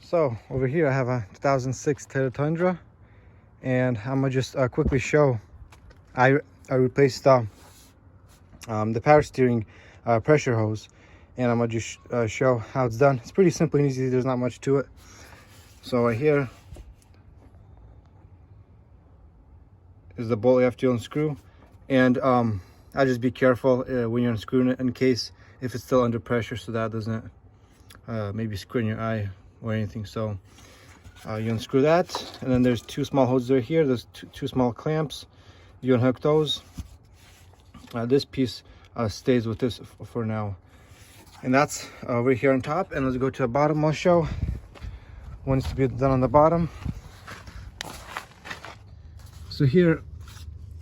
So over here I have a 2006 Tundra, and I'm gonna just quickly show. I replaced the power steering pressure hose, and I'm gonna just show how it's done. It's pretty simple and easy. There's not much to it. So right here is the bolt you have to unscrew, and I just be careful when you're unscrewing it, in case if it's still under pressure, so that doesn't maybe screw in your eye or anything. So you unscrew that, and then there's two small hoses right here. There's two small clamps. You unhook those. This piece stays with this for now, and that's over here on top. And let's go to the bottom. I'll show what needs to be done on the bottom. So here,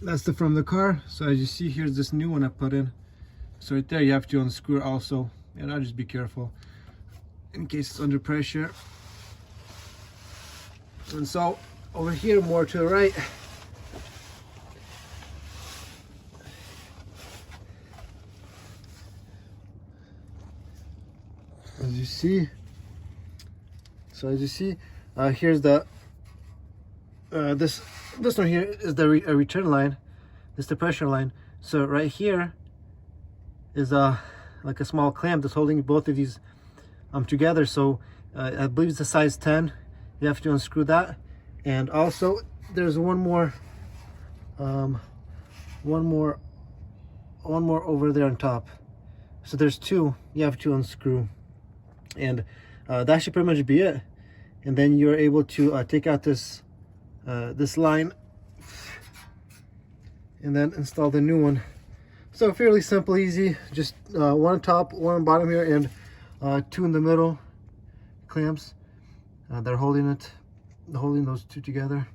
that's the front of the car. So as you see, here's this new one I put in. So right there you have to unscrew it also, and I'll just be careful in case it's under pressure. And so over here, more to the right, as you see, here's the this one here is the return line. This is the pressure line. So right here is like a small clamp that's holding both of these together. So I believe it's a size 10. You have to unscrew that. And also there's one more over there on top. So there's two you have to unscrew, and that should pretty much be it. And then you're able to take out this line and then install the new one. So fairly simple, easy. Just one on top, one on bottom here, and two in the middle clamps. They're holding those two together.